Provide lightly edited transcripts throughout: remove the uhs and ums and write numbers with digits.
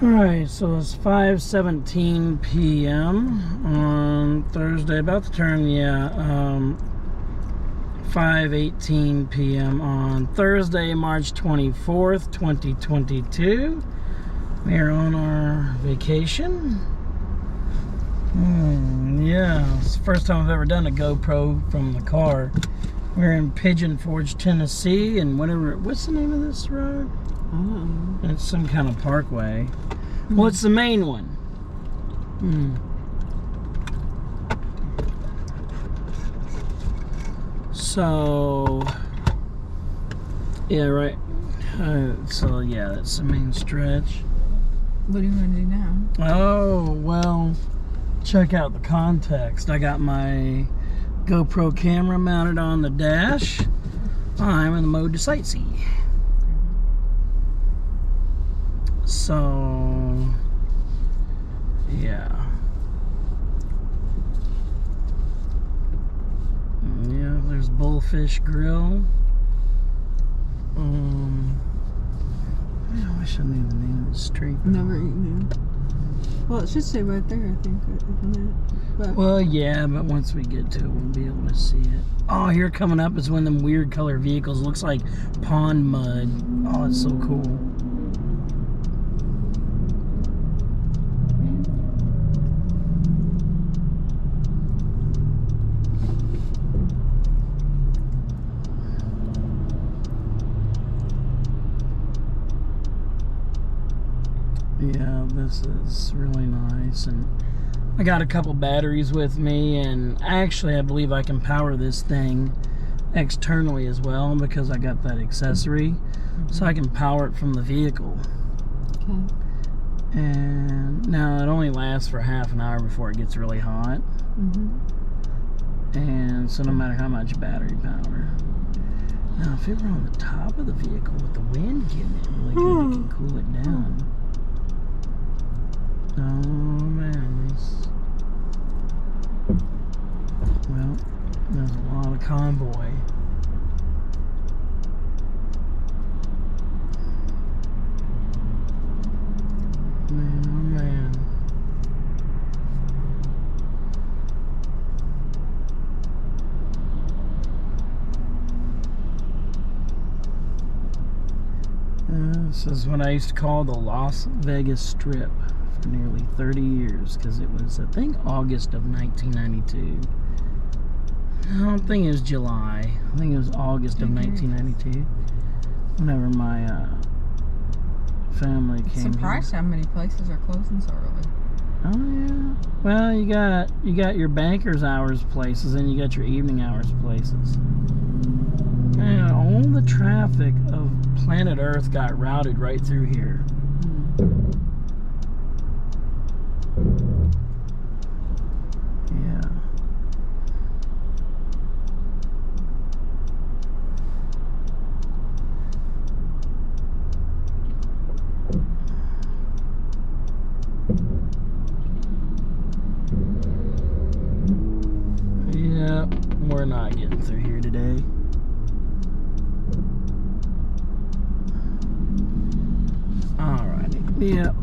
Alright, so it's 5:17 p.m. on Thursday, about to turn, 5:18 p.m. on Thursday, March 24th, 2022. We're on our vacation. Yeah, it's the first time I've ever done a GoPro from the car. We're in Pigeon Forge, Tennessee, and what's the name of this road? It's some kind of parkway. Well, it's the main one. So, yeah, right. So, yeah, that's the main stretch. What do you want to do now? Oh, well, check out the context. I got my GoPro camera mounted on the dash. I'm in the mode to sightsee. So, yeah. Yeah, there's Bullfish Grill. I wish I knew the name of the street. Never eaten it. Well, it should say right there, I think, isn't it? But well, yeah, but once we get to it, we'll be able to see it. Oh, here coming up is one of them weird color vehicles. Looks like pond mud. Oh, it's so cool. Yeah, this is really nice, and I got a couple batteries with me, and actually I believe I can power this thing externally as well because I got that accessory, so I can power it from the vehicle. okay. And now it only lasts for half an hour before it gets really hot, and so no matter how much battery power. Now if it were on the top of the vehicle with the wind getting it really good, it can cool it down. Oh man, well, there's a lot of convoy. Man, oh man. This is what I used to call the Las Vegas Strip. Nearly 30 years, because it was, I think, August of 1992. I don't think it was July. I think it was August of 1992. Whenever my family came. Surprised how many places are closing so early. Oh yeah. Well, you got your banker's hours places, and you got your evening hours places. And all the traffic of planet Earth got routed right through here. Yeah. Yeah, we're not getting through here today. Alrighty. Yep.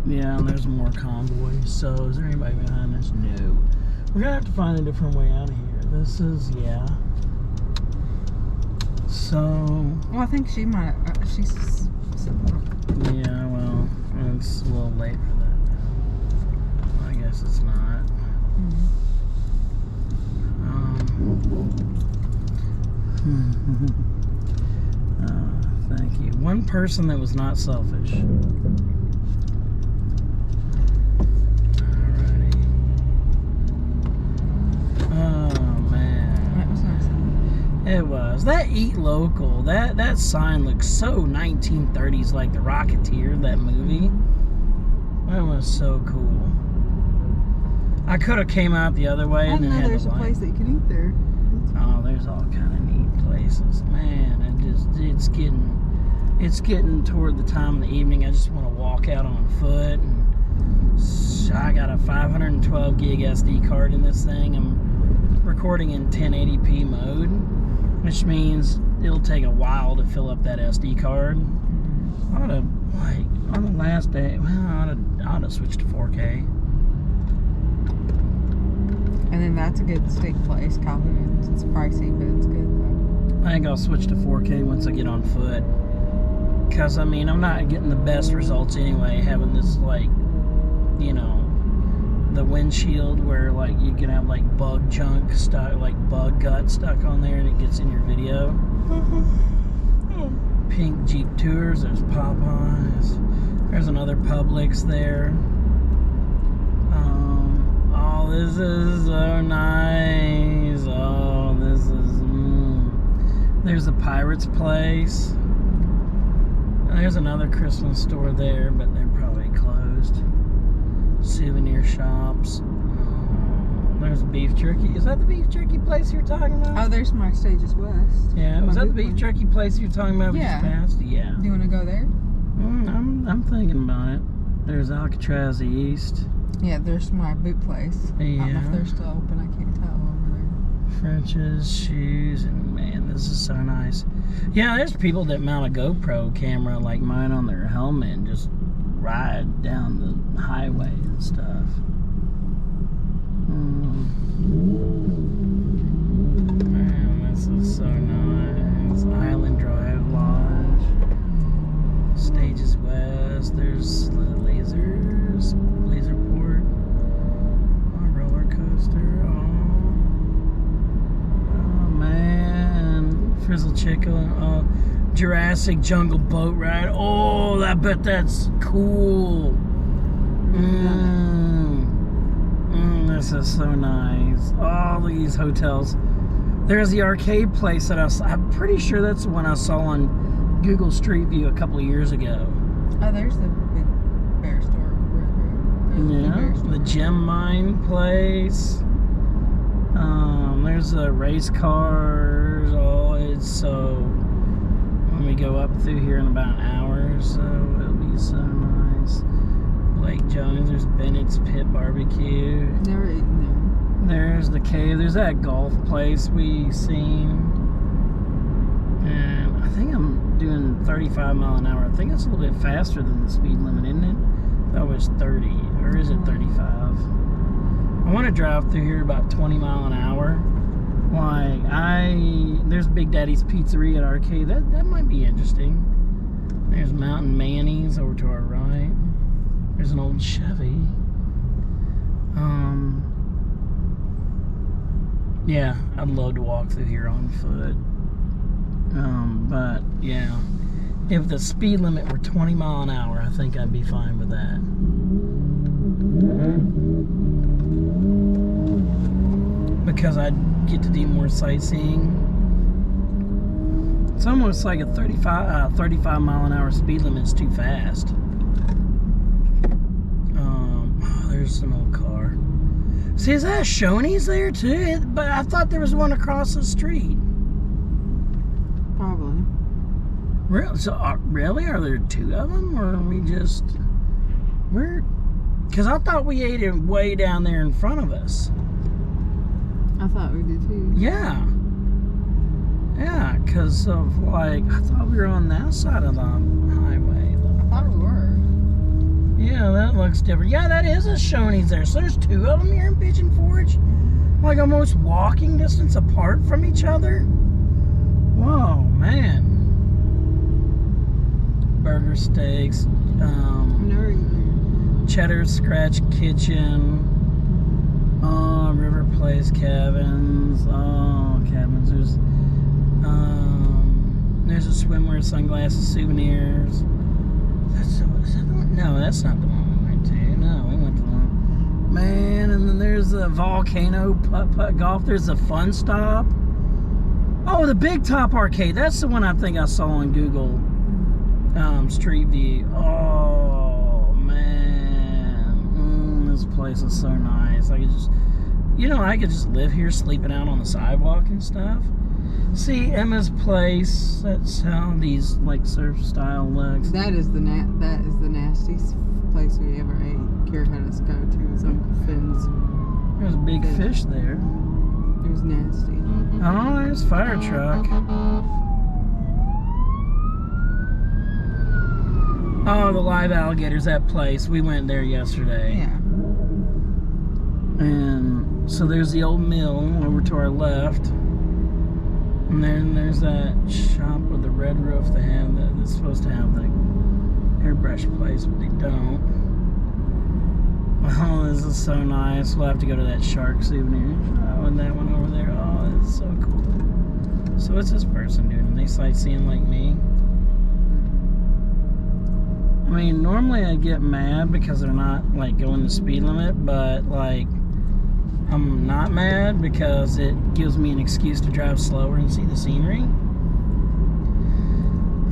Yeah, and there's more convoys. So, is there anybody behind us? No. We're gonna have to find a different way out of here. This is, yeah. So. Well, I think she might. She's. Yeah, well, it's a little late for that now. I guess it's not. Thank you. One person that was not selfish. It was. That Eat Local, that sign looks so 1930s, like The Rocketeer, that movie. That was so cool. I could have came out the other way and then had there's a place that you can eat there. Oh, there's all kind of neat places. Man, it's getting toward the time of the evening. I just want to walk out on foot. And I got a 512 gig SD card in this thing. I'm recording in 1080p mode. which means it'll take a while to fill up that SD card. I ought to, like, on the last day, well, I ought to switch to 4K. And then that's a good steak place, Calhoun. It's pricey, but it's good though. I think I'll switch to 4K once I get on foot. Because, I mean, I'm not getting the best results anyway, having this, like, you know, the windshield where, like, you can have, like, bug junk stuck, like, bug gut stuck on there and it gets in your video. Pink Jeep Tours, there's Popeyes. There's another Publix there. Oh, this is so nice. Oh, this is... There's a Pirate's Place. There's another Christmas store there, but they're probably closed. Souvenir shops. There's beef jerky. Is that the beef jerky place you're talking about? Oh, there's my Stages West. Yeah, was that the beef jerky place you're talking about? Yeah. We just passed? Yeah. Do you want to go there? I'm thinking about it. There's Alcatraz East. Yeah, there's my boot place. I don't know Yeah. if they're still open. I can't tell over there. French's, shoes, and man, this is so nice. Yeah, there's people that mount a GoPro camera like mine on their helmet and just ride down the highway and stuff. Man, this is so nice. Island Drive Lodge. Stages West. There's Laserport. Roller coaster. Oh man. Frizzle Chicken. Jurassic Jungle Boat Ride. Oh, I bet that's cool. This is so nice. All these hotels. There's the arcade place that I'm pretty sure that's the one I saw on Google Street View a couple of years ago. Oh, there's the big bear store. Yeah, the Gem Mine place. There's the race cars. Oh, it's so... When we go up through here in about an hour or so, it'll be so nice. Lake Jones, there's Bennett's Pit Barbecue. Never eaten there. There's the cave. There's that golf place we seen. And I think I'm doing 35 mile an hour. I think it's a little bit faster than the speed limit, isn't it? That was 30. Or is it 35? I want to drive through here about 20 mile an hour. Like, there's Big Daddy's Pizzeria at Arcade. That might be interesting. There's Mountain Manny's over to our right. There's an old Chevy. Yeah, I'd love to walk through here on foot. But yeah, if the speed limit were 20 mile an hour, I think I'd be fine with that. Because I'd get to do more sightseeing. It's almost like a 35 mile an hour speed limit is too fast. There's an old car. See, is that a Shoney's there too? But I thought there was one across the street. Probably. Really? So, really? Are there two of them? Or are we just... Because I thought we ate it way down there in front of us. I thought we did too. Yeah. Yeah, because of, like, I thought we were on that side of the highway. I thought we were. Yeah, that looks different. Yeah, that is a Shoney's there. So there's two of them here in Pigeon Forge? Like almost walking distance apart from each other? Whoa, man. Burger Steaks. Never eaten Cheddar Scratch Kitchen. River Place Cabins. Oh, cabins. There's a swimwear, sunglasses, souvenirs. Is that the one? No, that's not the one we went to. No, we went to the one. Man, and then there's the Volcano Putt-Putt Golf. There's the Fun Stop. Oh, the Big Top Arcade. That's the one I think I saw on Google Street View. Oh, man. This place is so nice. I could just, I could just live here sleeping out on the sidewalk and stuff. See, Emma's Place. That's how these like surf style looks. That is the nastiest place we ever ate. Kara had us go to. His Uncle Finn's. There's a big fish there. It was nasty. Oh, there's a fire truck. Oh, the live alligators, that place. We went there yesterday. Yeah. And so there's the old mill over to our left. And then there's that shop with the red roof they have that's supposed to have the airbrush place, but they don't. Oh, this is so nice. We'll have to go to that shark souvenir shop and that one over there. Oh, it's so cool. So what's this person doing? Are they sightseeing like me? I mean, normally I get mad because they're not like going the speed limit, but like I'm not mad because it gives me an excuse to drive slower and see the scenery.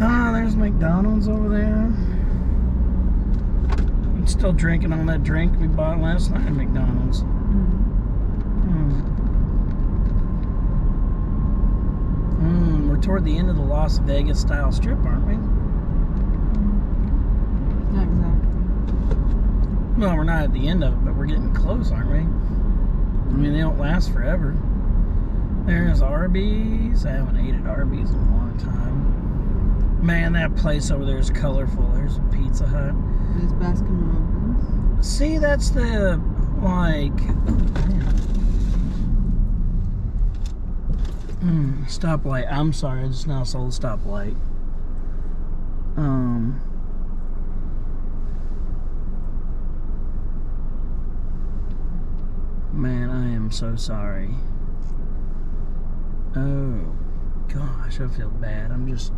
Ah, there's McDonald's over there. I'm still drinking on that drink we bought last night at McDonald's. We're toward the end of the Las Vegas style strip, aren't we? Not exactly. No, we're not at the end of it, but we're getting close, aren't we? I mean, they don't last forever. There's Arby's. I haven't ate at Arby's in a long time. Man, that place over there is colorful. There's a Pizza Hut. There's Baskin Robbins. See, that's the, like... stoplight. I'm sorry, I just now saw the stoplight. Man, I am so sorry. Oh, gosh, I feel bad. I'm just